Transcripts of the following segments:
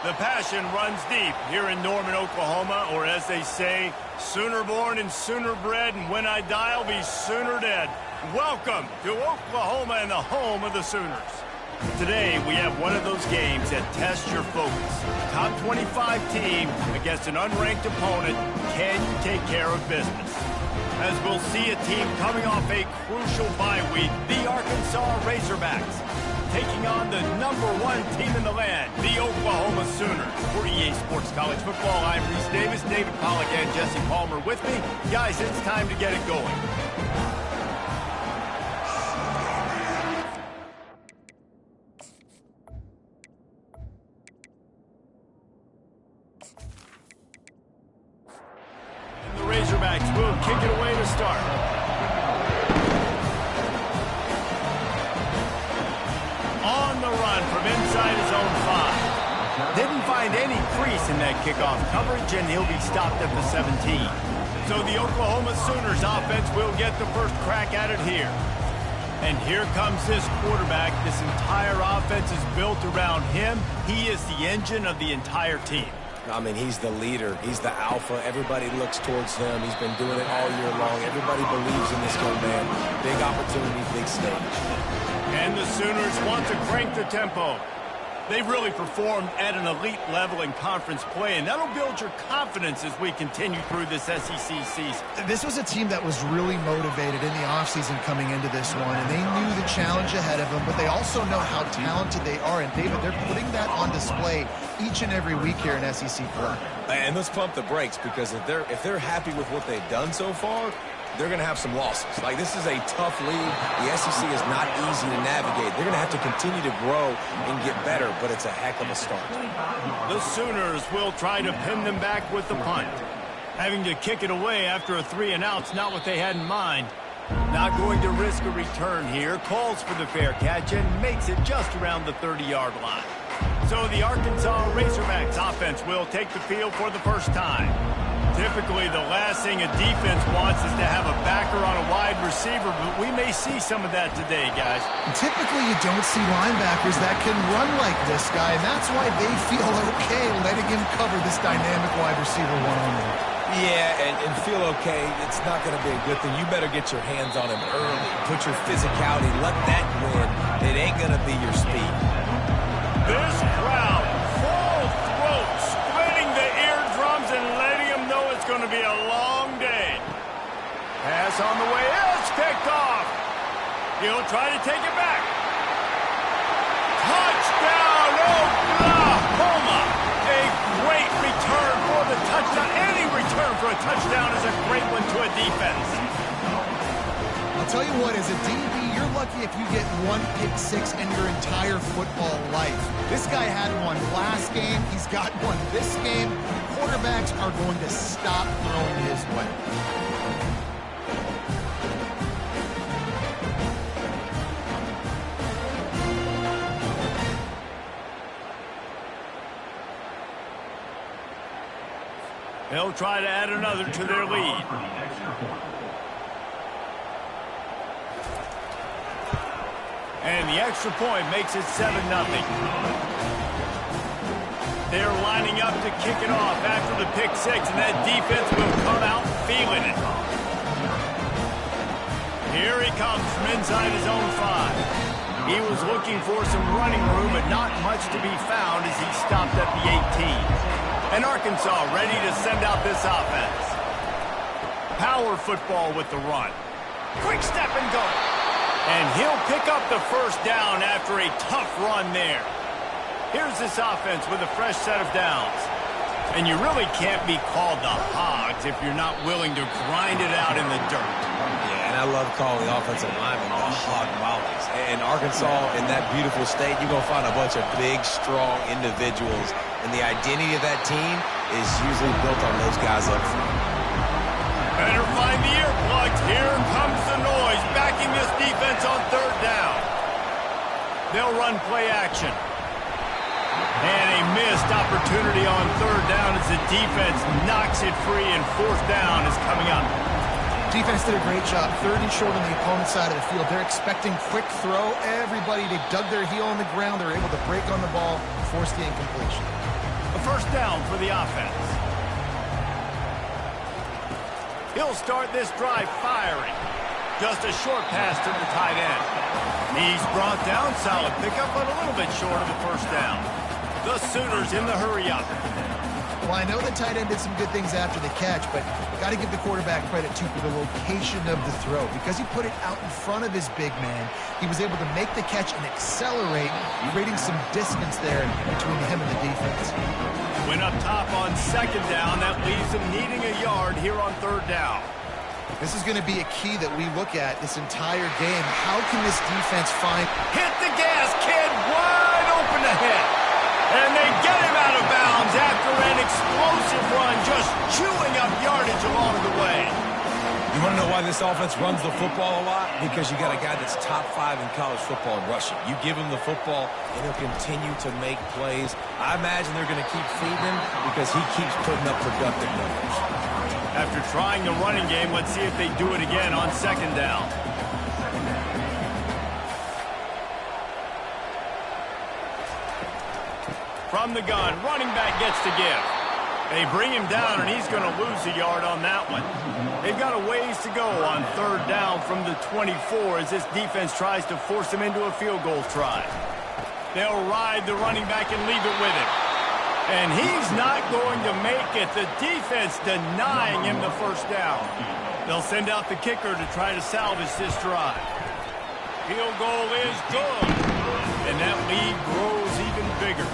The passion runs deep here in Norman, Oklahoma, or as they say, sooner born and sooner bred, and when I die, I'll be sooner dead. Welcome to Oklahoma and the home of the Sooners. Today, we have one of those games that tests your focus. Top 25 team against an unranked opponent. Can you take care of business? As we'll see a team coming off a crucial bye week, the Arkansas Razorbacks, taking on the #1 team in the land, the Oklahoma Sooners. For EA Sports College Football, I'm Reese Davis, David Pollack, and Jesse Palmer with me. Guys, it's time to get it going. And the Razorbacks will kick it away to start. On the run from inside his own 5. Didn't find any crease in that kickoff coverage, and he'll be stopped at the 17. So the Oklahoma Sooners offense will get the first crack at it here. And here comes this quarterback. This entire offense is built around him. He is the engine of the entire team. I mean, he's the leader. He's the alpha. Everybody looks towards him. He's been doing it all year long. Everybody believes in this young man. Big opportunity, big stage. And the Sooners want to crank the tempo. They've really performed at an elite level in conference play, and that'll build your confidence as we continue through this SEC season. This was a team that was really motivated in the offseason coming into this one, and they knew the challenge ahead of them, but they also know how talented they are. And, David, they're putting that on display each and every week here in SEC play. And let's pump the brakes, because if they're happy with what they've done so far, they're going to have some losses. Like, this is a tough league. The SEC is not easy to navigate. They're going to have to continue to grow and get better, but it's a heck of a start. The Sooners will try to pin them back with the punt. Having to kick it away after a 3-and-out's not what they had in mind. Not going to risk a return here. Calls for the fair catch and makes it just around the 30-yard line. So the Arkansas Razorbacks offense will take the field for the first time. Typically, the last thing a defense wants is to have a backer on a wide receiver, but we may see some of that today, guys. Typically, you don't see linebackers that can run like this guy, and that's why they feel okay letting him cover this dynamic wide receiver one-on-one. Yeah, and feel okay. It's not going to be a good thing. You better get your hands on him early. Put your physicality. Let that win. It ain't going to be your speed. This crowd, full throat, splitting the eardrums and letting them know it's going to be a long day. Pass on the way. It's picked off. He'll try to take it back. Touchdown, Oklahoma. A great return for the touchdown. Any return for a touchdown is a great one to a defense. I'll tell you what, as a DB, you're lucky if you get one pick six in your entire football life. This guy had one last game. He's got one this game. Quarterbacks are going to stop throwing his way. They'll try to add another to their lead. And the extra point makes it 7-0. They're lining up to kick it off after the pick six, and that defense will come out feeling it. Here he comes from inside his own 5. He was looking for some running room, but not much to be found as he stopped at the 18. And Arkansas ready to send out this offense. Power football with the run. Quick step and go. And he'll pick up the first down after a tough run there. Here's this offense with a fresh set of downs. And you really can't be called the Hogs if you're not willing to grind it out in the dirt. Yeah, and I love calling the offensive linemen the Hog Mollies. And Arkansas, in that beautiful state, you're going to find a bunch of big, strong individuals. And the identity of that team is usually built on those guys up front. Better find the earplugs. Here comes the noise, backing this defense on third down. They'll run play action. And a missed opportunity on third down as the defense knocks it free, and fourth down is coming up. Defense did a great job. Third and short on the opponent's side of the field. They're expecting quick throw. Everybody, they dug their heel on the ground. They were able to break on the ball, force the incompletion. first down for the offense. He'll start this drive firing. Just a short pass to the tight end. He's brought down. Solid pickup, but a little bit short of the first down. The Sooners in the hurry up. Well, I know the tight end did some good things after the catch, but got to give the quarterback credit, too, for the location of the throw. Because he put it out in front of his big man, he was able to make the catch and accelerate, creating some distance there between him and the defense. Went up top on second down. That leaves him needing a yard here on third down. This is going to be a key that we look at this entire game. How can this defense find... Hit the gas, kid. Wide open ahead. And they get him out of bounds after an explosive run, just chewing up yardage along the way. You want to know why this offense runs the football a lot? Because you got a guy that's top 5 in college football in rushing. You give him the football, and he'll continue to make plays. I imagine they're going to keep feeding him because he keeps putting up productive numbers. After trying the running game, let's see if they do it again on second down. From the gun, running back gets to give. They bring him down, and he's going to lose a yard on that one. They've got a ways to go on third down from the 24 as this defense tries to force him into a field goal try. They'll ride the running back and leave it with him. And he's not going to make it. The defense denying him the first down. They'll send out the kicker to try to salvage this drive. Field goal is good. And that lead grows even bigger.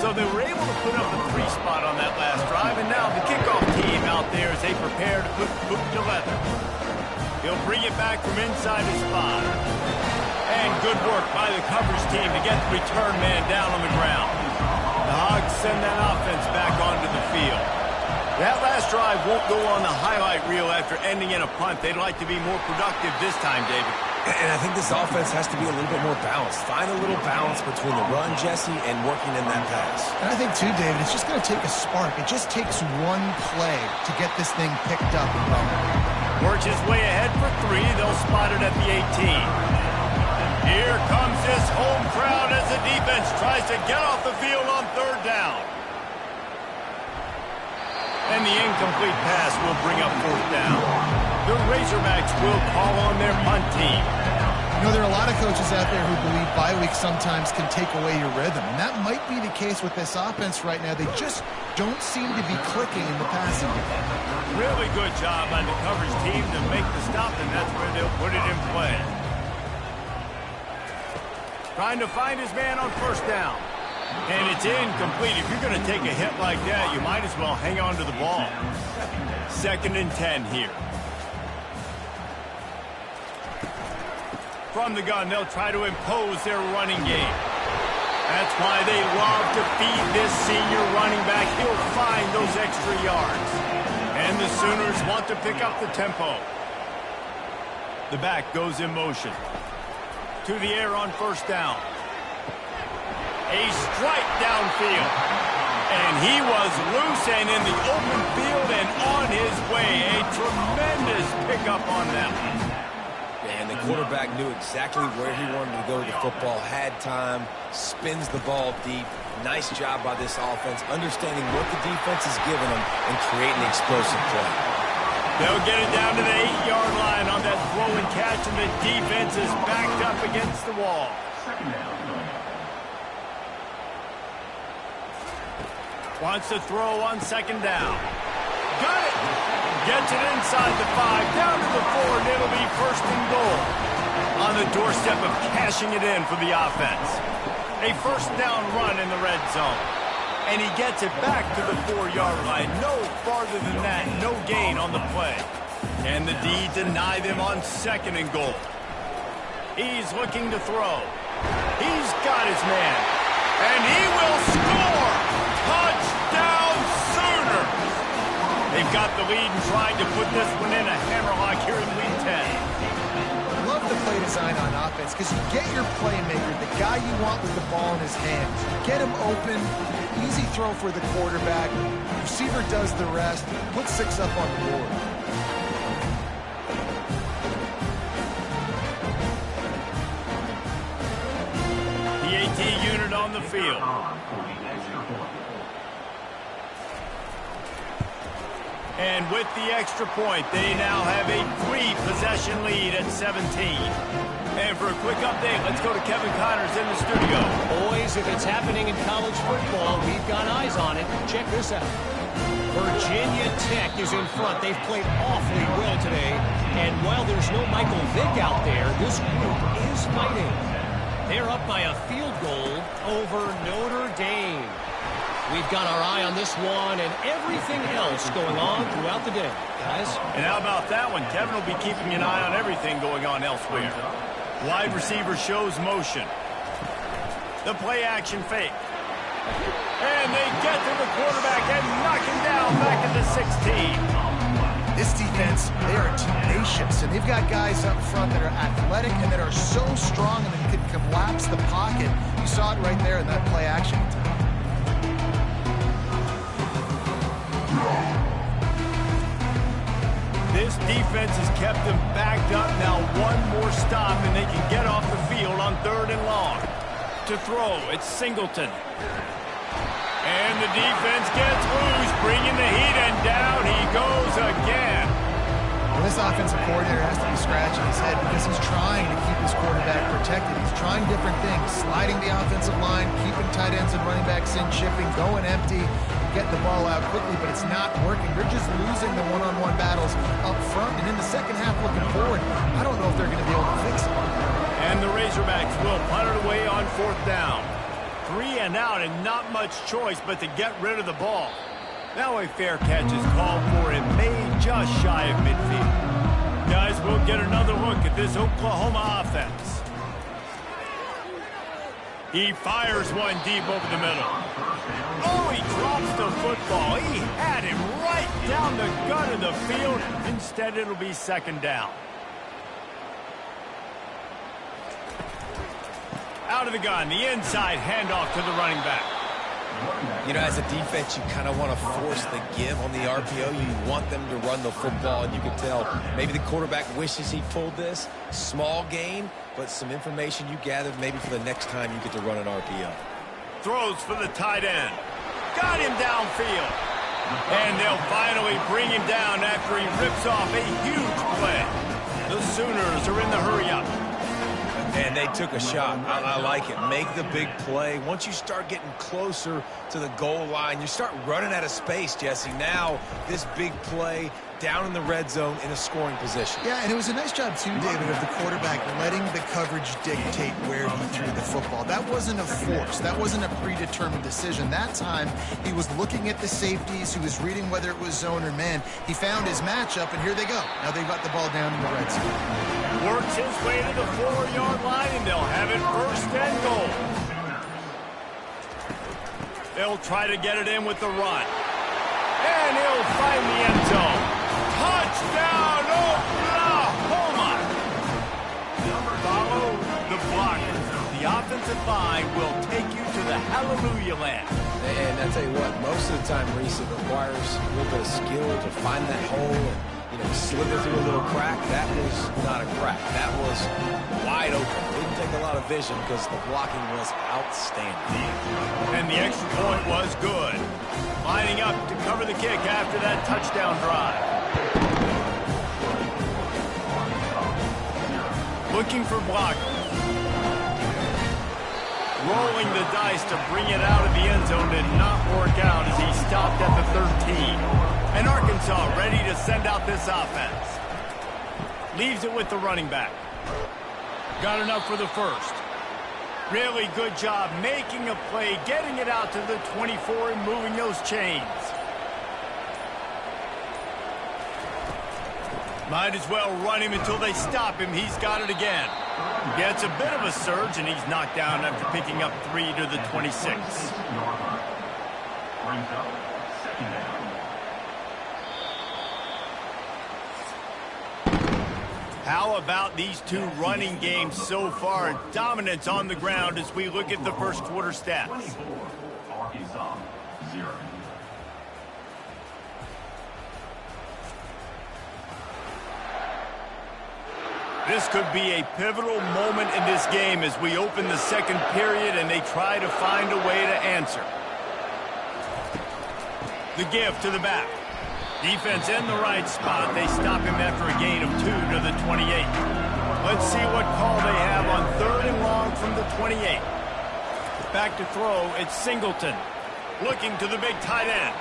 So they were able to put up a 3 spot on that last drive, and now the kickoff team out there as they prepare to put boot to leather. He'll bring it back from inside his 5. And good work by the coverage team to get the return man down on the ground. The Hogs send that offense back onto the field. That last drive won't go on the highlight reel after ending in a punt. They'd like to be more productive this time, David. And I think this offense has to be a little bit more balanced. Find a little balance between the run, Jesse, and working in that pass. And I think, too, David, it's just going to take a spark. It just takes one play to get this thing picked up and running. Works his way ahead for 3. They'll spot it at the 18. Here comes this home crowd as the defense tries to get off the field on third down. And the incomplete pass will bring up fourth down. The Razorbacks will call on their punt team. You know, there are a lot of coaches out there who believe bye week sometimes can take away your rhythm, and that might be the case with this offense right now. They just don't seem to be clicking in the passing game. Really good job by the coverage team to make the stop, and that's where they'll put it in play. Trying to find his man on first down. And it's incomplete. If you're going to take a hit like that, you might as well hang on to the ball. 2nd and 10 here. From the gun, they'll try to impose their running game. That's why they love to feed this senior running back. He'll find those extra yards. And the Sooners want to pick up the tempo. The back goes in motion. To the air on first down. A strike downfield. And he was loose and in the open field and on his way. A tremendous pickup on them. And the quarterback knew exactly where he wanted to go with the football, had time, spins the ball deep. Nice job by this offense, understanding what the defense is giving them and creating an explosive play. They'll get it down to the 8-yard line on that throw and catch, and the defense is backed up against the wall. Wants to throw on second down. Got it! Gets it inside the 5, down to the 4, and it'll be first and goal. On the doorstep of cashing it in for the offense. A first down run in the red zone. And he gets it back to the 4-yard line. No farther than that, no gain on the play. And the D deny them on second and goal. He's looking to throw. He's got his man. And he will score! Touchdown Sooners! They've got the lead and trying to put this one in a hammerlock here in Week 10. Love the the play design on offense because you get your playmaker, the guy you want with the ball in his hands. Get him open, easy throw for the quarterback. Receiver does the rest. Put 6 up on the board. The AT unit on the field. And with the extra point, they now have a 3-possession lead at 17. And for a quick update, let's go to Kevin Connors in the studio. Boys, if it's happening in college football, we've got eyes on it. Check this out. Virginia Tech is in front. They've played awfully well today. And while there's no Michael Vick out there, this group is fighting. They're up by a field goal over Notre Dame. We've got our eye on this one and everything else going on throughout the day, guys. And how about that one? Kevin will be keeping an eye on everything going on elsewhere. Wide receiver shows motion. The play action fake. And they get to the quarterback and knock him down back at the 16. This defense, they are tenacious, and they've got guys up front that are athletic and that are so strong and that can collapse the pocket. You saw it right there in that play action attack. This defense has kept them backed up. Now one more stop and they can get off the field on 3rd and long. To throw, it's Singleton. And the defense gets loose, bringing the heat, and down he goes again. Well, this offensive coordinator has to be scratching his head because he's trying to keep his quarterback protected. He's trying different things, sliding the offensive line, keeping tight ends and running backs in, chipping, going empty, getting the ball out quickly, but it's not working. They're just losing the one-on-one battles up front, and in the second half looking forward, I don't know if they're going to be able to fix it. And the Razorbacks will punt it away on 4th down. 3 and out and not much choice but to get rid of the ball. Now a fair catch is called for and made just shy of midfield. Guys, we'll get another look at this Oklahoma offense. He fires one deep over the middle. Oh, he drops the football. He had him right down the gut of the field. Instead, it'll be 2nd down. Out of the gun, the inside handoff to the running back. You know, as a defense, you kind of want to force the give on the RPO. You want them to run the football, and you can tell maybe the quarterback wishes he pulled this. Small gain, but some information you gathered maybe for the next time you get to run an RPO. Throws for the tight end. Got him downfield. And they'll finally bring him down after he rips off a huge play. The Sooners are in the hurry-up. And they took a shot. I like it. Make the big play. Once you start getting closer to the goal line, you start running out of space, Jesse. Now, this big play down in the red zone in a scoring position. Yeah, and it was a nice job, too, David, of the quarterback letting the coverage dictate where he threw the football. That wasn't a force. That wasn't a predetermined decision. That time, he was looking at the safeties. He was reading whether it was zone or man. He found his matchup, and here they go. Now they've got the ball down in the red zone. Works his way to the 4-yard line, and they'll have it 1st and goal. They'll try to get it in with the run. And he'll find the end zone. Touchdown, Oklahoma! Follow the block. The offensive line will take you to the hallelujah land. And I tell you what, most of the time, Reese, it requires a little bit of skill to find that hole and, you know, slither through a little crack. That was not a crack. That was wide open. Didn't take a lot of vision because the blocking was outstanding. And the extra point was good. Lining up to cover the kick after that touchdown drive. Looking for blockers. Rolling the dice to bring it out of the end zone did not work out as he stopped at the 13. And Arkansas ready to send out this offense. Leaves it with the running back. Got enough for the first. Really good job making a play, getting it out to the 24 and moving those chains. Might as well run him until they stop him. He's got it again. Yeah, it's a bit of a surge, and he's knocked down after picking up 3 to the 26. How about these two running games so far? Dominance on the ground as we look at the first quarter stats. 24, Arkansas, 0. This could be a pivotal moment in this game as we open the second period and they try to find a way to answer. The give to the back. Defense in the right spot. They stop him after a gain of 2 to the 28. Let's see what call they have on 3rd and long from the 28. Back to throw, it's Singleton. Looking to the big tight end.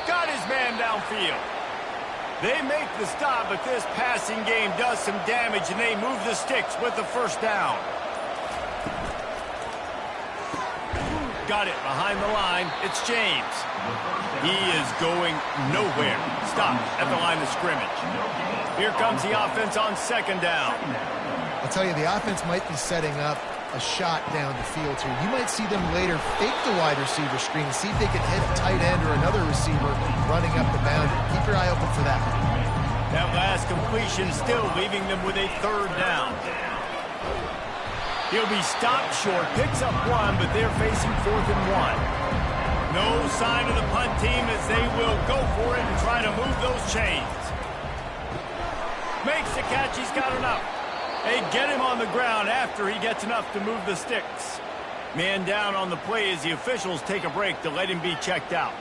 Got his man downfield. They make the stop, but this passing game does some damage, and they move the sticks with the first down. Got it behind the line. It's James. He is going nowhere. Stop at the line of scrimmage. Here comes the offense on 2nd down. I'll tell you, the offense might be setting up a shot down the field here. You might see them later fake the wide receiver screen, see if they can hit a tight end or another receiver running up the boundary. Keep your eye open for that. That last completion still leaving them with a 3rd down. He'll be stopped short, picks up 1, but they're facing 4th and 1. No sign of the punt team as they will go for it and try to move those chains. Makes the catch, he's got enough. They get him on the ground after he gets enough to move the sticks. Man down on the play as the officials take a break to let him be checked out.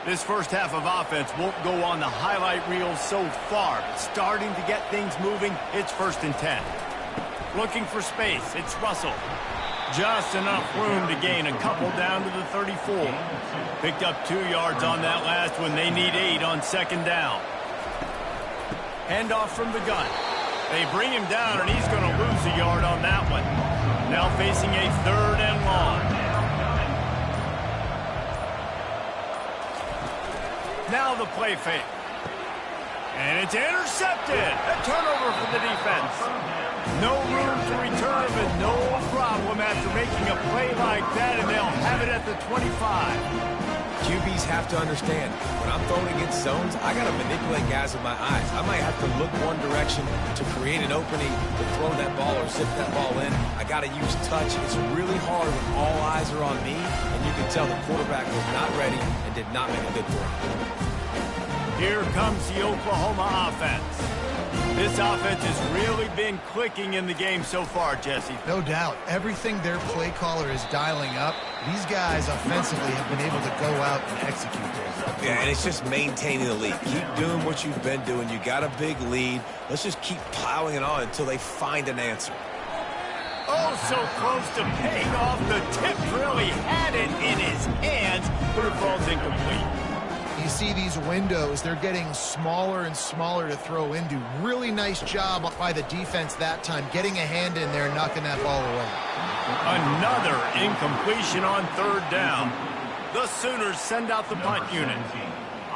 This first half of offense won't go on the highlight reel so far, but starting to get things moving, it's 1st and 10. Looking for space, it's Russell. Just enough room to gain a couple down to the 34. Picked up 2 yards on that last one. They need 8 on 2nd down. Handoff from the gun. They bring him down, and he's going to lose a yard on that one. Now facing a 3rd and long. Now the play fake. And it's intercepted. A turnover for the defense. No room to return, but no problem after making a play like that, and they'll have it at the 25. QBs have to understand, when I'm throwing against zones, I got to manipulate guys with my eyes. I might have to look one direction to create an opening to throw that ball or zip that ball in. I got to use touch. It's really hard when all eyes are on me, and you can tell the quarterback was not ready and did not make a good throw. Here comes the Oklahoma offense. This offense has really been clicking in the game so far, Jesse. No doubt. Everything their play caller is dialing up, these guys offensively have been able to go out and execute this. Yeah, and it's just maintaining the lead. Keep doing what you've been doing. You got a big lead. Let's just keep piling it on until they find an answer. Oh, so close to paying off. The tip really had it in his hands, but it falls incomplete. You see these windows, they're getting smaller and smaller to throw into. Really nice job by the defense that time, getting a hand in there and knocking that ball away. Another incompletion on 3rd down. The Sooners send out the punt unit.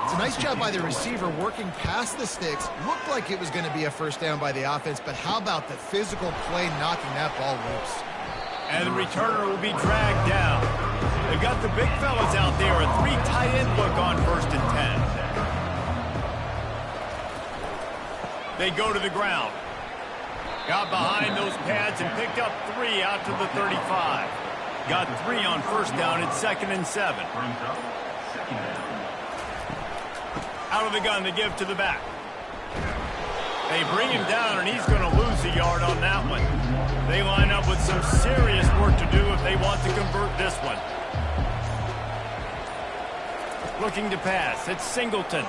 It's a nice job by the receiver working past the sticks. Looked like it was going to be a 1st down by the offense, but how about the physical play knocking that ball loose? And the returner will be dragged down. They've got the big fellas out there. A 3 tight end look on 1st and 10. They go to the ground. Got behind those pads and picked up 3 out to the 35. Got 3 on 1st down. It's 2nd and 7. Out of the gun, they give to the back. They bring him down, and he's going to lose a yard on that one. They line up with some serious work to do if they want to convert this one. Looking to pass. It's Singleton.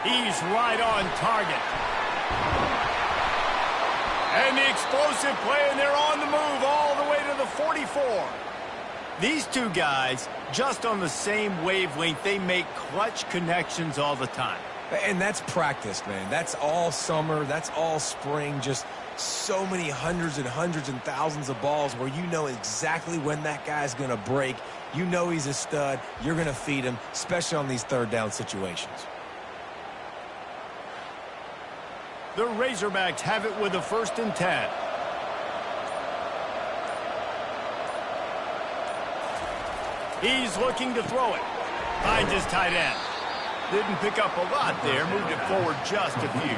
He's right on target. And the explosive play, and they're on the move all the way to the 44. These two guys, just on the same wavelength, they make clutch connections all the time. And that's practice, man. That's all summer. That's all spring. Just so many hundreds and hundreds and thousands of balls where you know exactly when that guy's going to break. You know he's a stud. You're going to feed him, especially on these 3rd down situations. The Razorbacks have it with a 1st and 10. He's looking to throw it. Finds his tight end. Didn't pick up a lot there, moved it forward just a few.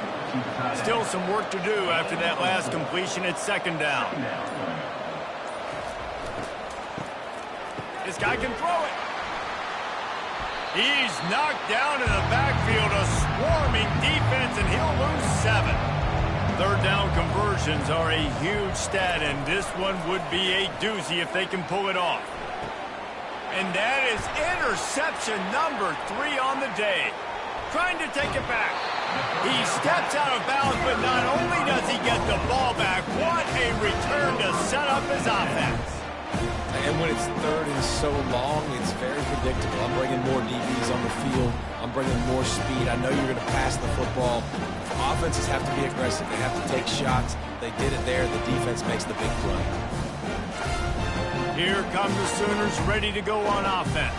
Still some work to do after that last completion at second down. This guy can throw it. He's knocked down in the backfield, a swarming defense, and he'll lose 7. Third down conversions are a huge stat, and this one would be a doozy if they can pull it off. And that is interception number 3 on the day. Trying to take it back. He steps out of bounds, but not only does he get the ball back, what a return to set up his offense. And when it's third and so long, it's very predictable. I'm bringing more DBs on the field. I'm bringing more speed. I know you're going to pass the football. Offenses have to be aggressive. They have to take shots. They did it there. The defense makes the big play. Here come the Sooners ready to go on offense.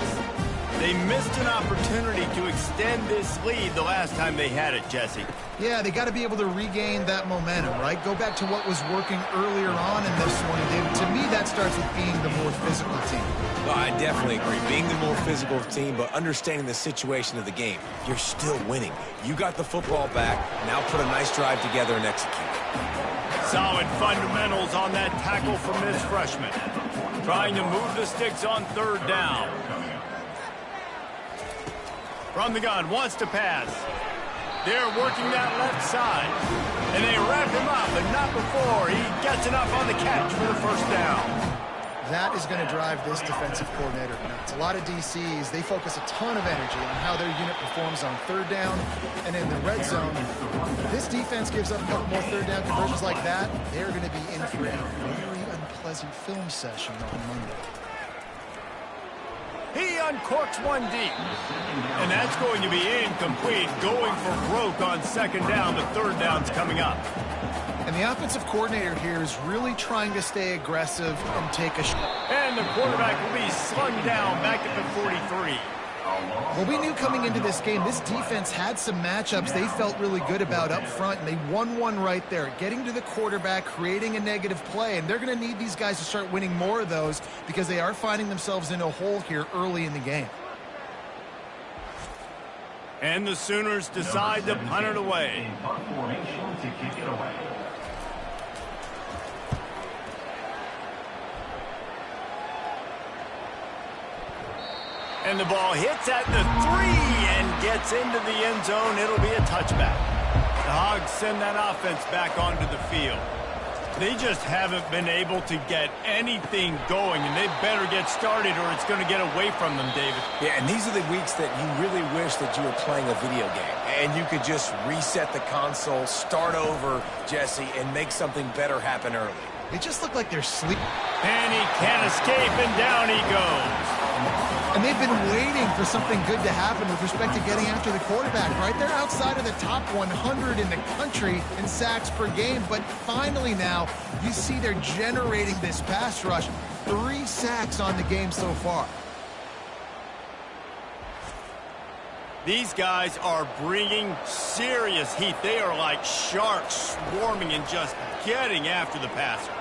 They missed an opportunity to extend this lead the last time they had it, Jesse. Yeah, they got to be able to regain that momentum, right? Go back to what was working earlier on in this one. And to me, that starts with being the more physical team. Well, I definitely agree. Being the more physical team, but understanding the situation of the game. You're still winning. You got the football back. Now put a nice drive together and execute. Solid fundamentals on that tackle from this freshman. Trying to move the sticks on third down. From the gun, wants to pass. They're working that left side. And they wrap him up, but not before he gets enough on the catch for the first down. That is going to drive this defensive coordinator nuts. A lot of DCs, they focus a ton of energy on how their unit performs on third down and in the red zone. If this defense gives up a couple more third down conversions like that, they're going to be in for a very unpleasant film session on Monday. He uncorks one deep. And that's going to be incomplete, going for broke on second down. The third down's coming up. And the offensive coordinator here is really trying to stay aggressive and take a shot. And the quarterback will be slung down back at the 43. Well, we knew coming into this game, this defense had some matchups they felt really good about up front, and they won one right there, getting to the quarterback, creating a negative play, and they're going to need these guys to start winning more of those because they are finding themselves in a hole here early in the game. And the Sooners decide to punt it away. In punt formation to kick it away. And the ball hits at the 3 and gets into the end zone. It'll be a touchback. The Hogs send that offense back onto the field. They just haven't been able to get anything going, and they better get started or it's going to get away from them, David. Yeah, and these are the weeks that you really wish that you were playing a video game. And you could just reset the console, start over, Jesse, and make something better happen early. They just look like they're sleeping. And he can't escape, and down he goes. And they've been waiting for something good to happen with respect to getting after the quarterback, right? They're outside of the top 100 in the country in sacks per game, but finally now you see they're generating this pass rush. 3 sacks on the game so far. These guys are bringing serious heat. They are like sharks swarming and just getting after the passer.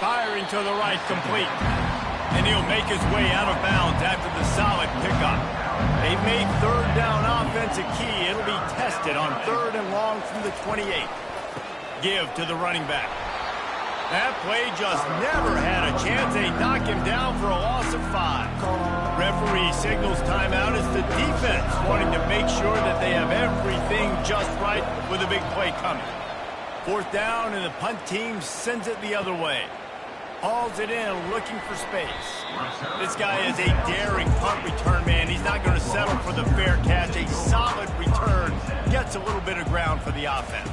Firing to the right, complete. And he'll make his way out of bounds after the solid pickup. They've made third down offense a key. It'll be tested on 3rd and long from the 28. Give to the running back. That play just never had a chance. They knock him down for a loss of 5. Referee signals timeout as the defense wanting to make sure that they have everything just right with a big play coming. 4th down, and the punt team sends it the other way. Hauls it in, looking for space. This guy is a daring punt return man. He's not going to settle for the fair catch. A solid return. Gets a little bit of ground for the offense.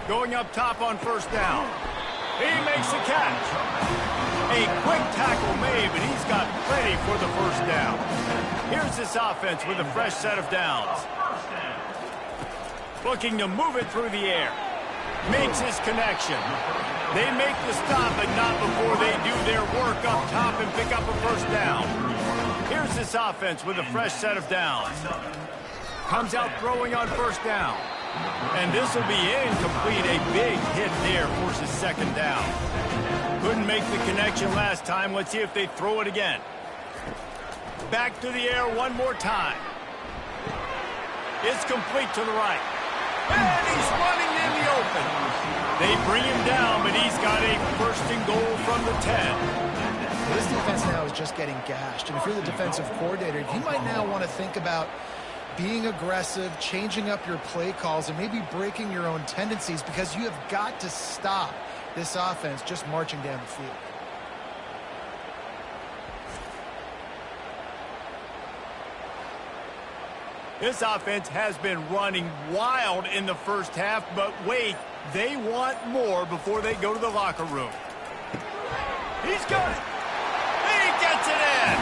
Going up top on 1st down. He makes the catch. A quick tackle made, but he's got plenty for the 1st down. Here's this offense with a fresh set of downs. Looking to move it through the air. Makes his connection. They make the stop, but not before they do their work up top and pick up a 1st down. Here's this offense with a fresh set of downs. Comes out throwing on 1st down. And this will be incomplete. A big hit there forces 2nd down. Couldn't make the connection last time. Let's see if they throw it again. back to the air one more time. It's complete to the right. And he's running in the open. They bring him down, but he's got a first and goal from the 10. This defense now is just getting gashed. And if you're the defensive coordinator, you might now want to think about being aggressive, changing up your play calls, and maybe breaking your own tendencies, because you have got to stop this offense just marching down the field. This offense has been running wild in the first half, but wait, they want more before they go to the locker room. He's got it. He gets it in.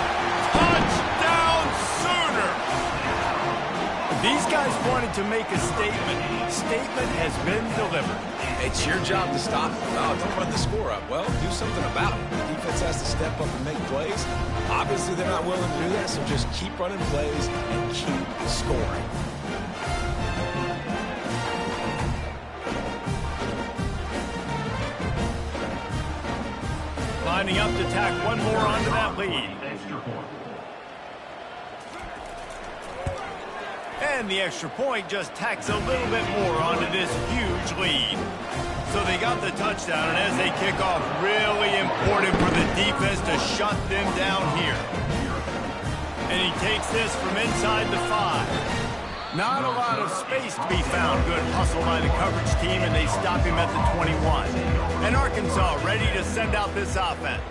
Touchdown Sooner. These guys wanted to make a statement. Statement has been delivered. It's your job to stop. Oh, don't run the score up. Well, do something about it. The defense has to step up and make plays. Obviously, they're not willing to do that, so just keep running plays and keep scoring. Lining up to tack one more onto that lead. And the extra point just tacks a little bit more onto this huge lead. So they got the touchdown, and as they kick off, really important for the defense to shut them down here. And he takes this from inside the 5. Not a lot of space to be found. Good hustle by the coverage team, and they stop him at the 21. And Arkansas ready to send out this offense.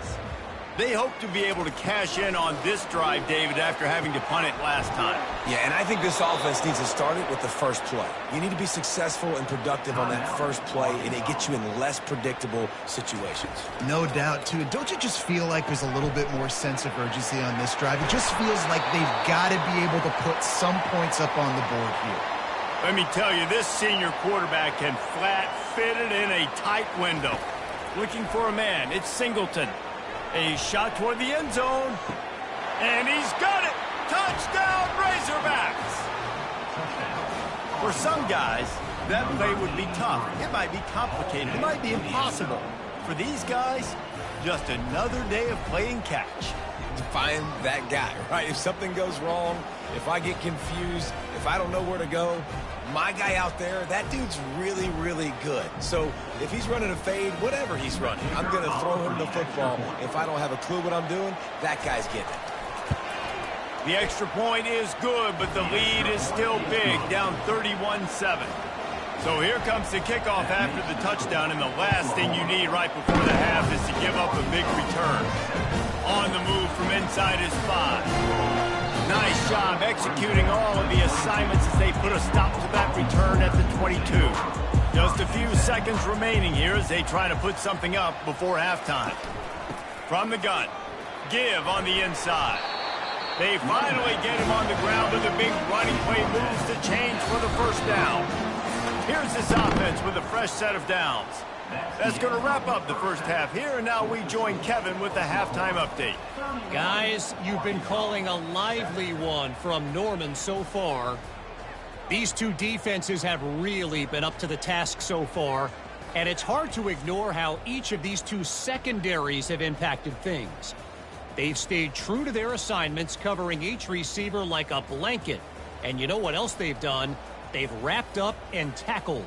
They hope to be able to cash in on this drive, David, after having to punt it last time. Yeah, and I think this offense needs to start it with the first play. You need to be successful and productive on that first play, and it gets you in less predictable situations. No doubt, too. Don't you just feel like there's a little bit more sense of urgency on this drive? It just feels like they've got to be able to put some points up on the board here. Let me tell you, this senior quarterback can flat fit it in a tight window. Looking for a man. It's Singleton. A shot toward the end zone. And he's got it. Touchdown, Razorbacks. For some guys, that play would be tough. It might be complicated. It might be impossible. For these guys, just another day of playing catch. To find that guy, right? If something goes wrong, if I get confused, if I don't know where to go, my guy out there, that dude's really, really good. So if he's running a fade, whatever he's running, I'm going to throw him the football. If I don't have a clue what I'm doing, that guy's getting it. The extra point is good, but the lead is still big, down 31-7. So here comes the kickoff after the touchdown, and the last thing you need right before the half is to give up a big return. On the move from inside his 5. Nice job executing all of the assignments as they put a stop to that return at the 22. Just a few seconds remaining here as they try to put something up before halftime. From the gun, Give on the inside. They finally get him on the ground with a big running play, moves the change for the first down. Here's this offense with a fresh set of downs. That's going to wrap up the first half here, and now we join Kevin with the halftime update. Guys, you've been calling a lively one from Norman so far. These two defenses have really been up to the task so far, and it's hard to ignore how each of these two secondaries have impacted things. They've stayed true to their assignments, covering each receiver like a blanket. And you know what else they've done? They've wrapped up and tackled.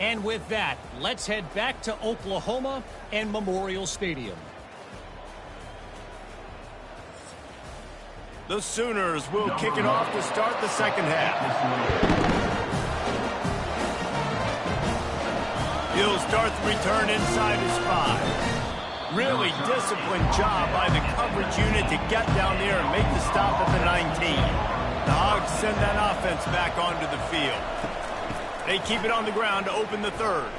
And with that, let's head back to Oklahoma and Memorial Stadium. The Sooners will kick it off to start the second half. He'll start the return inside his 5. Really disciplined job by the coverage unit to get down there and make the stop at the 19. The Hogs send that offense back onto the field. They keep it on the ground to open the third.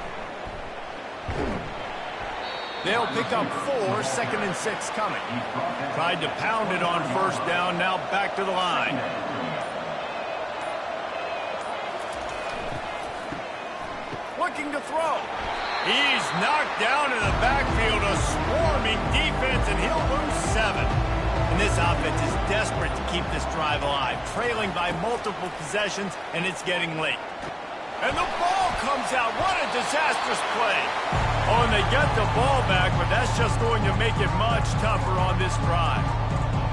They'll pick up 4, 2nd and 6 coming. Tried to pound it on first down, now back to the line. Looking to throw. He's knocked down in the backfield, a swarming defense, and he'll lose 7. And this offense is desperate to keep this drive alive, trailing by multiple possessions, and it's getting late. And the ball comes out. What a disastrous play. Oh, and they get the ball back, but that's just going to make it much tougher on this drive.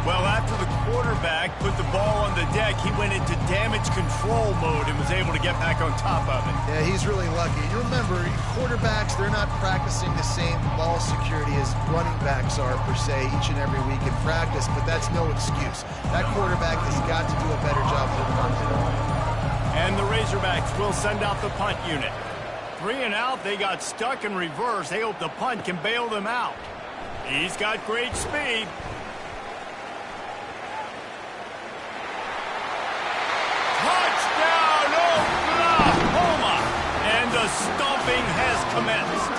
Well, after the quarterback put the ball on the deck, he went into damage control mode and was able to get back on top of it. Yeah, he's really lucky. You remember, quarterbacks, they're not practicing the same ball security as running backs are, per se, each and every week in practice, but that's no excuse. That quarterback has got to do a better job of punting. And the Razorbacks will send out the punt unit. 3 and out, they got stuck in reverse. They hope the punt can bail them out. He's got great speed. Touchdown, Oklahoma! And the stomping has commenced.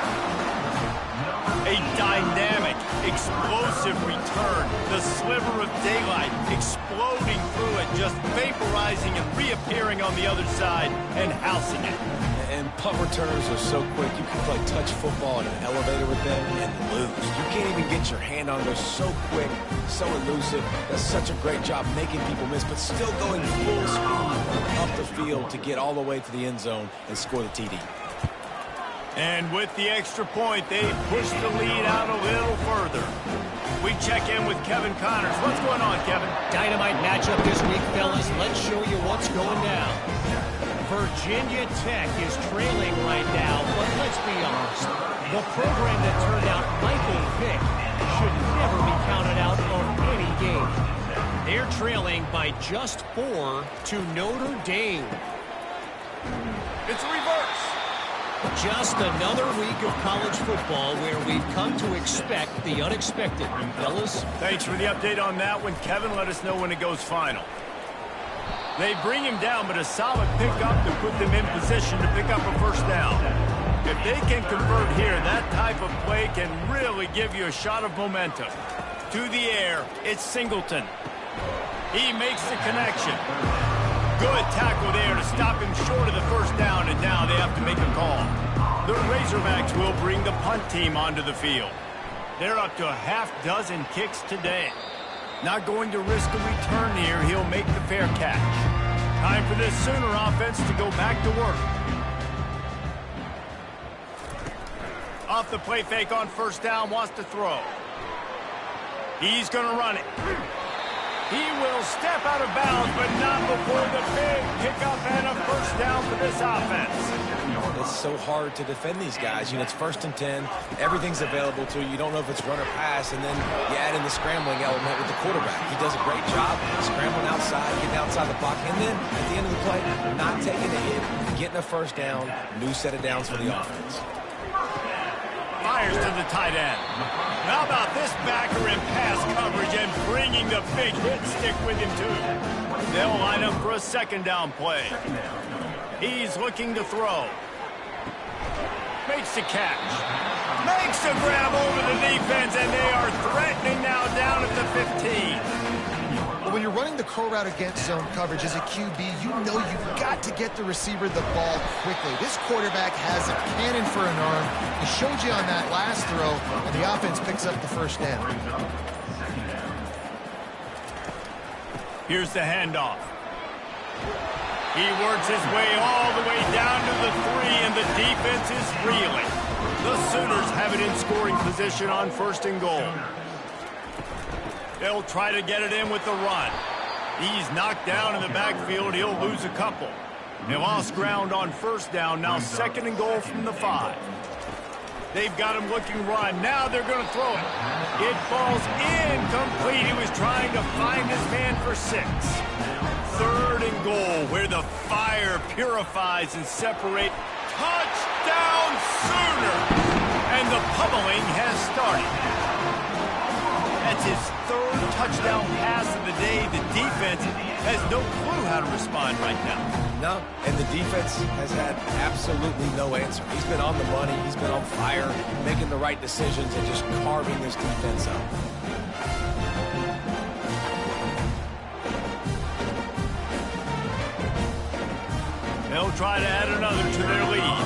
A dynamic, explosive return. The sliver of daylight exploding through it, just vaporizing and reappearing on the other side and housing it. And punt returners are so quick, you can play touch football in an elevator with them and lose. You can't even get your hand on them. They're so quick, so elusive. Does such a great job making people miss, but still going full speed up the field to get all the way to the end zone and score the TD. And with the extra point, they push the lead out a little further. We check in with Kevin Connors. What's going on, Kevin? Dynamite matchup this week, fellas. Let's show you what's going down. Virginia Tech is trailing right now, but let's be honest. The program that turned out Michael Vick should never be counted out of any game. They're trailing by just 4 to Notre Dame. It's a reverse. Just another week of college football where we've come to expect the unexpected. Fellas? Thanks for the update on that one. Kevin, let us know when it goes final. They bring him down, but a solid pickup to put them in position to pick up a first down. If they can convert here, that type of play can really give you a shot of momentum. To the air, it's Singleton. He makes the connection. Good tackle there to stop him short of the first down, and now they have to make a call. The Razorbacks will bring the punt team onto the field. They're up to a half-dozen kicks today. Not going to risk a return here. He'll make the fair catch. Time for this Sooner offense to go back to work. Off the play fake on first down, wants to throw. He's going to run it. He will step out of bounds, but not before the big pickup and a first down for this offense. It's so hard to defend these guys. You know, it's 1st and 10. Everything's available to you. You don't know if it's run or pass, and then you add in the scrambling element with the quarterback. He does a great job scrambling outside, getting outside the pocket, and then at the end of the play, not taking a hit, getting a first down, new set of downs for the offense. Fires to the tight end. How about this backer in pass coverage and bringing the big hit stick with him, too? They'll line up for a second down play. He's looking to throw. Makes the catch. Makes the grab over the defense, and they are threatening now down at the 15. But when you're running the curl route against zone coverage as a QB, you know you've got to get the receiver the ball quickly. This quarterback has a cannon for an arm. He showed you on that last throw, and the offense picks up the first down. Here's the handoff. He works his way all the way down to the 3, and the defense is reeling. The Sooners have it in scoring position on 1st and goal. They'll try to get it in with the run. He's knocked down in the backfield. He'll lose a couple. They lost ground on first down. Now 2nd and goal from the 5. They've got him looking run. Now they're going to throw it. It falls incomplete. He was trying to find his man for 6. 3rd and goal, where the fire purifies and separates. Touchdown Sooner! And the pummeling has started. That's his 3rd touchdown pass of the day. The defense has no clue how to respond right now. No, and the defense has had absolutely no answer. He's been on the money. He's been on fire, making the right decisions and just carving this defense up. They'll try to add another to their lead.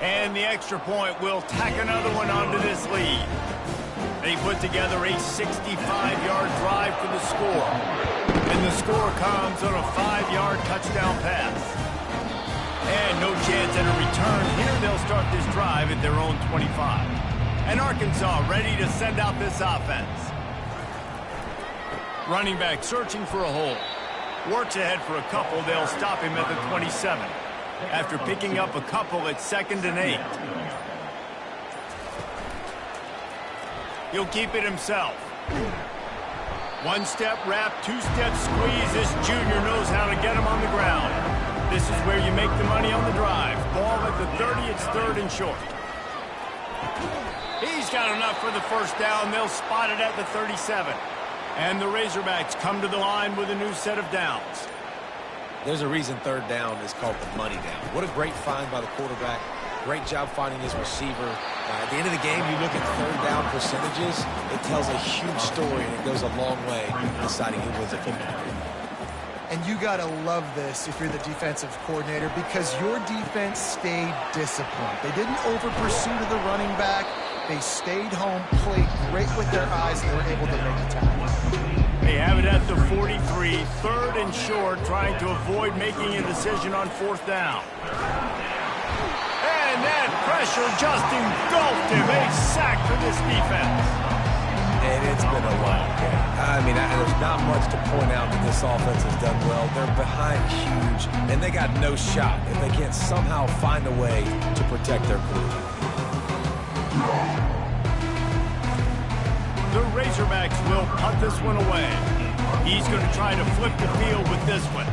And the extra point will tack another one onto this lead. They put together a 65-yard drive for the score. And the score comes on a 5-yard touchdown pass. And no chance at a return here. They'll start this drive at their own 25. And Arkansas ready to send out this offense. Running back searching for a hole. Works ahead for a couple. They'll stop him at the 27. After picking up a couple at 2nd and 8. He'll keep it himself. One-step wrap, two-step squeeze. This junior knows how to get him on the ground. This is where you make the money on the drive. Ball at the 30, it's 3rd and short. He's got enough for the first down. They'll spot it at the 37. And the Razorbacks come to the line with a new set of downs. There's a reason 3rd down is called the money down. What a great find by the quarterback. Great job finding his receiver. At the end of the game, you look at 3rd down percentages. It tells a huge story, and it goes a long way in deciding who wins a football game. And you got to love this if you're the defensive coordinator, because your defense stayed disciplined. They didn't over-pursue to the running back. They stayed home, played great with their eyes, and were able to make a tackle. They have it at the 43, 3rd and short, trying to avoid making a decision on 4th down. And that pressure just engulfed him. A sack for this defense. And it's been a long game. I mean, there's not much to point out that this offense has done well. They're behind huge, and they got no shot if they can't somehow find a way to protect their quarterback. The Razorbacks will punt this one away. He's going to try to flip the field with this one.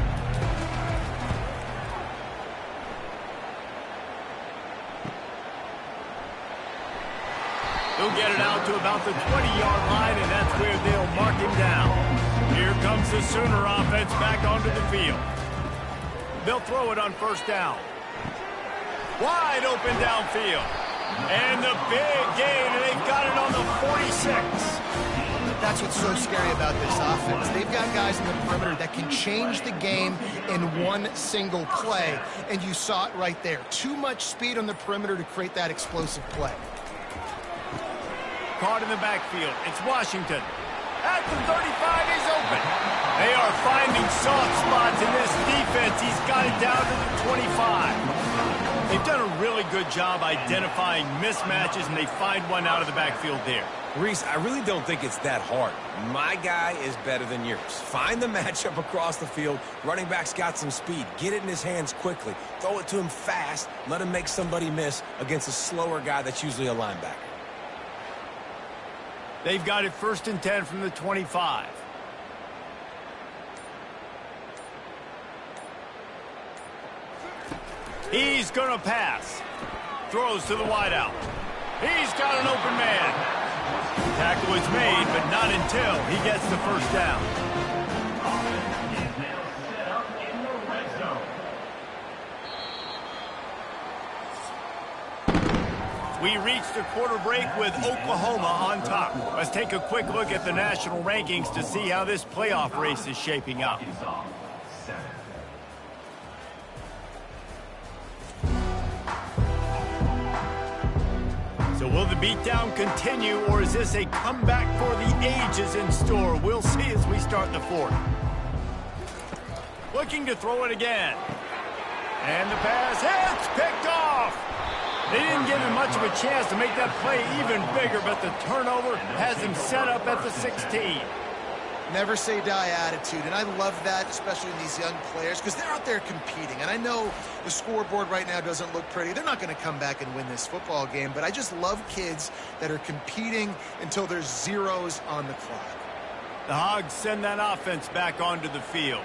He'll get it out to about the 20-yard line, and that's where they'll mark him down. Here comes the Sooner offense back onto the field. They'll throw it on 1st down. Wide open downfield. And the big gain, and they've got it on the 46. That's what's so scary about this offense. They've got guys in the perimeter that can change the game in one single play, and you saw it right there. Too much speed on the perimeter to create that explosive play. Caught in the backfield. It's Washington. At the 35, he's open. They are finding soft spots in this defense. He's got it down to the 25. They've done a really good job identifying mismatches, and they find one out of the backfield there. Reese, I really don't think it's that hard. My guy is better than yours. Find the matchup across the field. Running back's got some speed. Get it in his hands quickly. Throw it to him fast. Let him make somebody miss against a slower guy that's usually a linebacker. They've got it 1st and 10 from the 25. He's going to pass. Throws to the wideout. He's got an open man. Tackle is made, but not until he gets the 1st down. We reached a quarter break with Oklahoma on top. Let's take a quick look at the national rankings to see how this playoff race is shaping up. So will the beatdown continue, or is this a comeback for the ages in store? We'll see as we start the 4th. Looking to throw it again. And the pass hits, picked off. They didn't give him much of a chance to make that play even bigger, but the turnover has him set up at the 16. Never say die attitude, and I love that, especially in these young players, because they're out there competing. And I know the scoreboard right now doesn't look pretty. They're not going to come back and win this football game, but I just love kids that are competing until there's zeros on the clock. The Hogs send that offense back onto the field.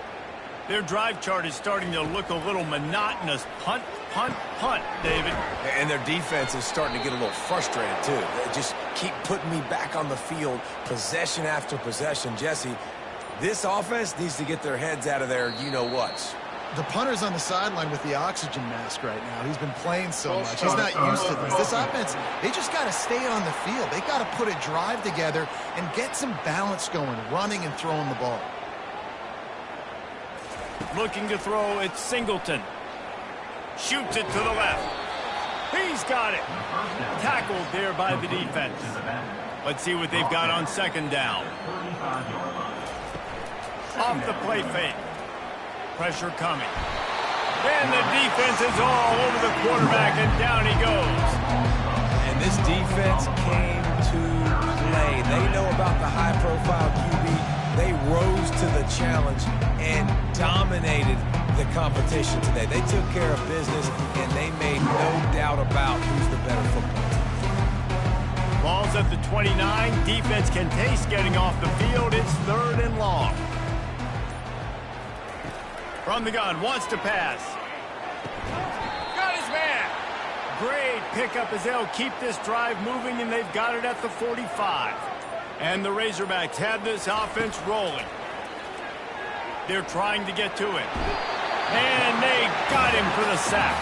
Their drive chart is starting to look a little monotonous. Punt, punt, punt, David. And their defense is starting to get a little frustrated, too. They just keep putting me back on the field, possession after possession. Jesse, this offense needs to get their heads out of their you-know-whats. The punter's on the sideline with the oxygen mask right now. He's been playing so much. He's not used to this. This offense, they just got to stay on the field. They got to put a drive together and get some balance going, running and throwing the ball. Looking to throw, it's Singleton. Shoots it to the left. He's got it. Tackled there by the defense. Let's see what they've got on 2nd down. Off the play fake. Pressure coming. And the defense is all over the quarterback, and down he goes. And This defense came to play. They know about the high-profile QB. They rose to the challenge and dominated the competition today. They took care of business, and they made no doubt about who's the better football team. Ball's at the 29. Defense can taste getting off the field. It's 3rd and long. From the gun, wants to pass. Got his man. Great pickup as they'll keep this drive moving, and they've got it at the 45. And the Razorbacks have this offense rolling. They're trying to get to it. And they got him for the sack.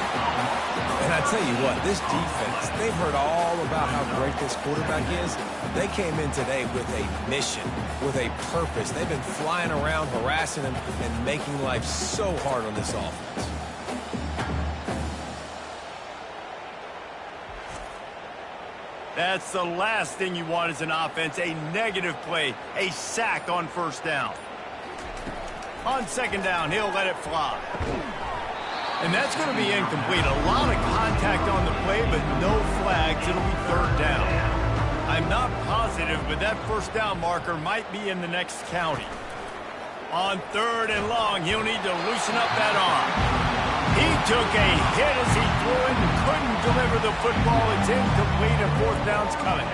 And I tell you what, this defense, they've heard all about how great this quarterback is. They came in today with a mission, with a purpose. They've been flying around, harassing him, and making life so hard on this offense. That's the last thing you want as an offense, a negative play, a sack on 1st down. On 2nd down, he'll let it fly. And that's going to be incomplete. A lot of contact on the play, but no flags. It'll be 3rd down. I'm not positive, but that 1st down marker might be in the next county. On 3rd and long, he'll need to loosen up that arm. He took a hit as he threw it and couldn't deliver the football. It's incomplete, and 4th down's coming.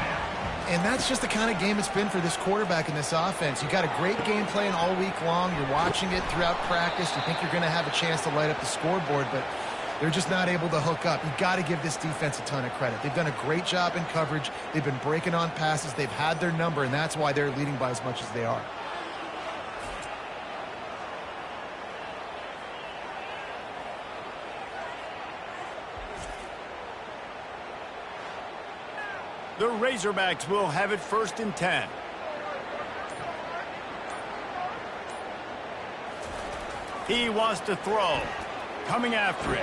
And that's just the kind of game it's been for this quarterback in this offense. You got a great game plan all week long. You're watching it throughout practice. You think you're going to have a chance to light up the scoreboard, but they're just not able to hook up. You got to give this defense a ton of credit. They've done a great job in coverage. They've been breaking on passes. They've had their number, and that's why they're leading by as much as they are. The Razorbacks will have it 1st and 10. He wants to throw. Coming after it.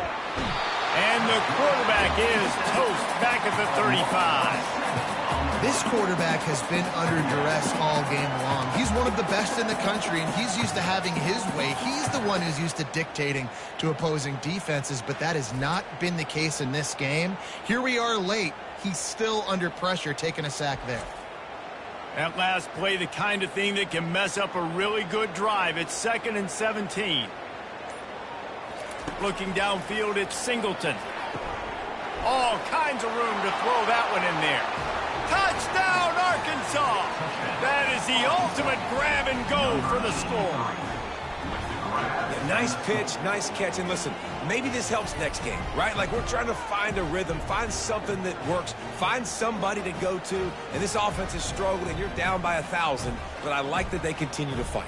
And the quarterback is toast back at the 35. This quarterback has been under duress all game long. He's one of the best in the country, and he's used to having his way. He's the one who's used to dictating to opposing defenses, but that has not been the case in this game. Here we are late. He's still under pressure, taking a sack there. That last play, the kind of thing that can mess up a really good drive. It's 2nd and 17. Looking downfield, it's Singleton. All kinds of room to throw that one in there. Touchdown, Arkansas! That is the ultimate grab and go for the score. Yeah, nice pitch, nice catch. And listen, maybe this helps next game, right? Like, we're trying to find a rhythm, find something that works, find somebody to go to. And this offense is struggling. You're down by 1,000, but I like that they continue to fight.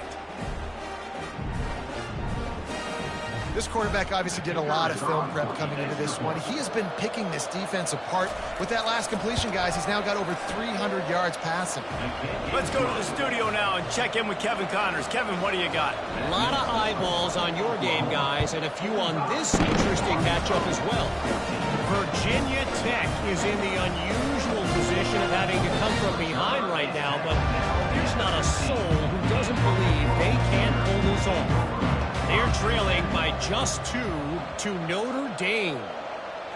This quarterback obviously did a lot of film prep coming into this one. He has been picking this defense apart. With that last completion, guys, he's now got over 300 yards passing. Let's go to the studio now and check in with Kevin Connors. Kevin, what do you got? A lot of eyeballs on your game, guys, and a few on this interesting matchup as well. Virginia Tech is in the unusual position of having to come from behind right now, but there's not a soul who doesn't believe they can pull this off. They're trailing by just 2 to Notre Dame.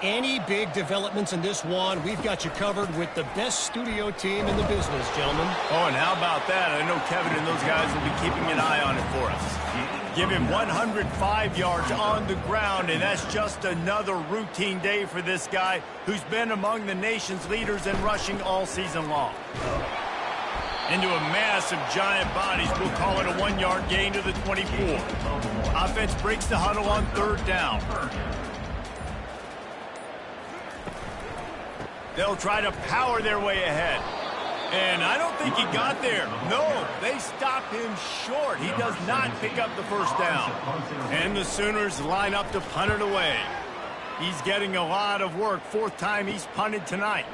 Any big developments in this one, we've got you covered with the best studio team in the business, gentlemen. Oh, and how about that? I know Kevin and those guys will be keeping an eye on it for us. Give him 105 yards on the ground, and that's just another routine day for this guy who's been among the nation's leaders in rushing all season long. Into a mass of giant bodies. We'll call it a 1-yard gain to the 24. Offense breaks the huddle on 3rd down. They'll try to power their way ahead. And I don't think he got there. No, they stopped him short. He does not pick up the 1st down. And the Sooners line up to punt it away. He's getting a lot of work. 4th time he's punted tonight.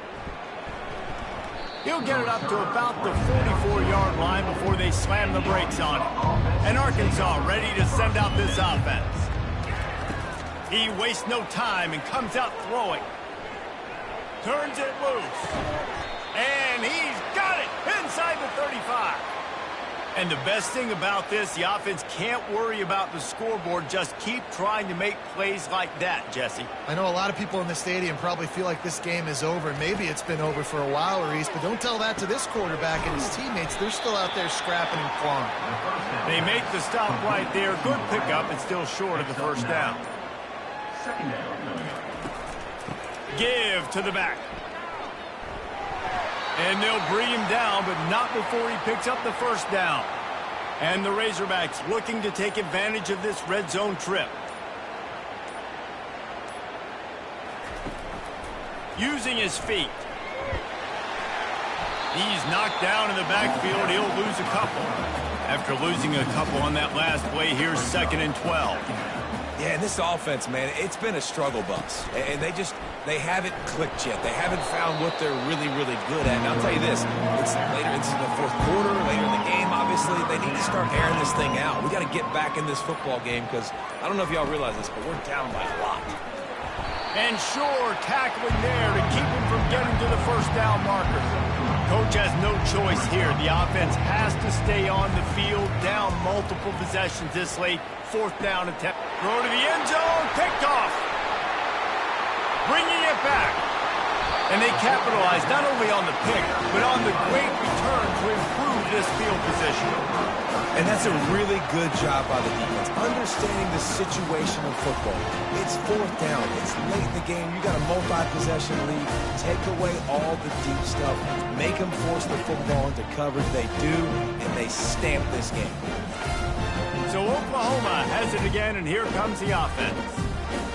He'll get it up to about the 44-yard line before they slam the brakes on it. And Arkansas ready to send out this offense. He wastes no time and comes out throwing. Turns it loose. And he's got it inside the 35. And the best thing about this, the offense can't worry about the scoreboard. Just keep trying to make plays like that, Jesse. I know a lot of people in the stadium probably feel like this game is over. Maybe it's been over for a while, Reese, but don't tell that to this quarterback and his teammates. They're still out there scrapping and clawing. They make the stop right there. Good pickup. It's still short of the first down. Second down. Give to the back. And they'll bring him down, but not before he picks up the first down. And the Razorbacks looking to take advantage of this red zone trip. Using his feet. He's knocked down in the backfield. He'll lose a couple. After losing a couple on that last play, here's 2nd and 12. Yeah, and this offense, man, it's been a struggle bus. And they haven't clicked yet. They haven't found what they're really, really good at. And I'll tell you this, it's later into the fourth quarter, later in the game, obviously, they need to start airing this thing out. We got to get back in this football game because I don't know if y'all realize this, but we're down by a lot. And Shore tackling there to keep him from getting to the first down marker. Coach has no choice here. The offense has to stay on the field, down multiple possessions this late. 4th down attempt. Throw to the end zone. Picked off. Bringing it back. And they capitalize not only on the pick, but on the great return to improve this field position. And that's a really good job by the defense, understanding the situation of football. It's 4th down. It's late in the game. You got a multi-possession lead. Take away all the deep stuff. Make them force the football into coverage. They do, and they stamp this game. So Oklahoma has it again, and here comes the offense.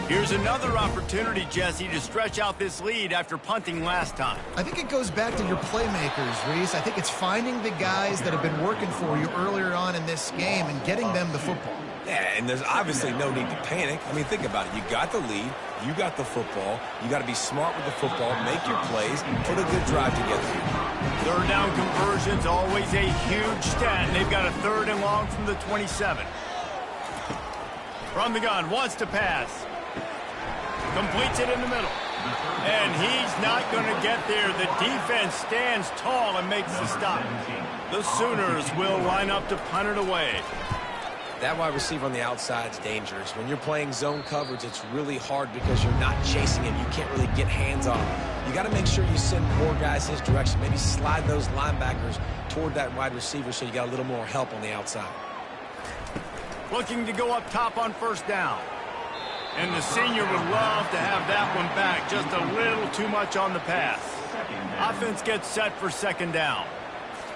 Here's another opportunity, Jesse, to stretch out this lead after punting last time. I think it goes back to your playmakers, Reese. I think it's finding the guys that have been working for you earlier on in this game and getting them the football. Yeah, and there's obviously no need to panic. I mean, think about it. You got the lead. You got the football. You got to be smart with the football, make your plays, put a good drive together. 3rd down conversion's always a huge stat. They've got a 3rd and long from the 27. From the gun, wants to pass. Completes it in the middle. And he's not going to get there. The defense stands tall and makes the stop. The Sooners will line up to punt it away. That wide receiver on the outside is dangerous. When you're playing zone coverage, it's really hard because you're not chasing him. You can't really get hands on him. You got to make sure you send more guys his direction. Maybe slide those linebackers toward that wide receiver so you got a little more help on the outside. Looking to go up top on 1st down. And the senior would love to have that one back. Just a little too much on the pass. Offense gets set for 2nd down.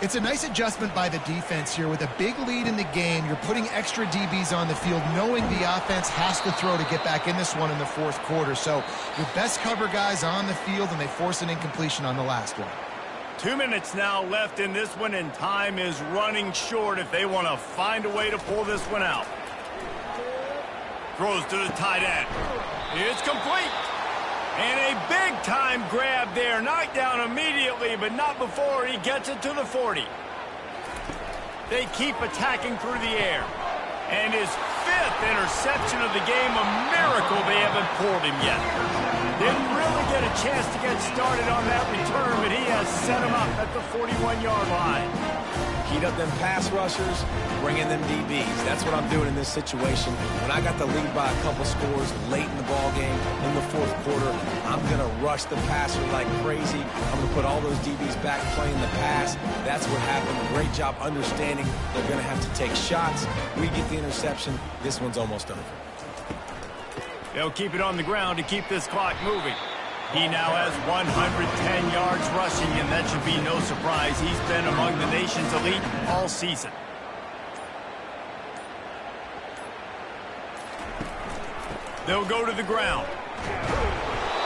It's a nice adjustment by the defense here. With a big lead in the game, you're putting extra DBs on the field, knowing the offense has to throw to get back in this one in the 4th quarter. So your best cover guys on the field, and they force an incompletion on the last one. 2 minutes now left in this one, and time is running short if they want to find a way to pull this one out. Throws to the tight end. It's complete. And a big-time grab there. Knocked down immediately, but not before he gets it to the 40. They keep attacking through the air. And his 5th interception of the game, a miracle they haven't pulled him yet. Didn't really get a chance to get started on that return, but he has set him up at the 41-yard line. Heat up them pass rushers, bring in them DBs. That's what I'm doing in this situation. When I got the lead by a couple scores late in the ball game, in the 4th quarter, I'm going to rush the passer like crazy. I'm going to put all those DBs back playing the pass. That's what happened. Great job understanding they're going to have to take shots. We get the interception. This one's almost over. They'll keep it on the ground to keep this clock moving. He now has 110 yards rushing, and that should be no surprise. He's been among the nation's elite all season. They'll go to the ground.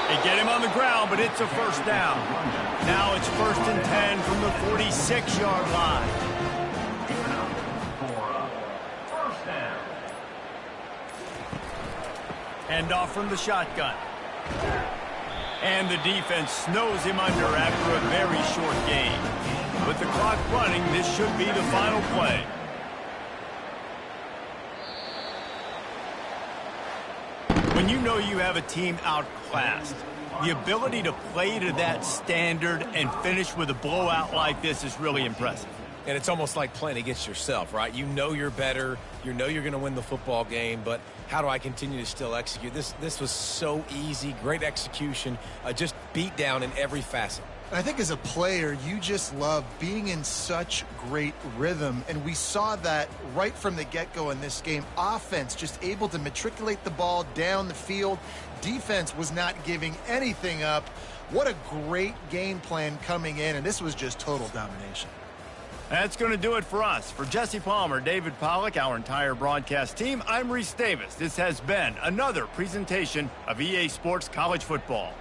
They get him on the ground, but it's a 1st down. Now it's 1st and 10 from the 46-yard line. Hand off from the shotgun. And the defense snows him under after a very short game. With the clock running, this should be the final play. When you know you have a team outclassed, the ability to play to that standard and finish with a blowout like this is really impressive. And it's almost like playing against yourself, right? You know you're better. You know you're going to win the football game, but how do I continue to still execute? This was so easy, great execution, just beat down in every facet. I think as a player, you just love being in such great rhythm, and we saw that right from the get-go in this game. Offense just able to matriculate the ball down the field. Defense was not giving anything up. What a great game plan coming in, and this was just total domination. That's going to do it for us. For Jesse Palmer, David Pollack, our entire broadcast team, I'm Reese Davis. This has been another presentation of EA Sports College Football.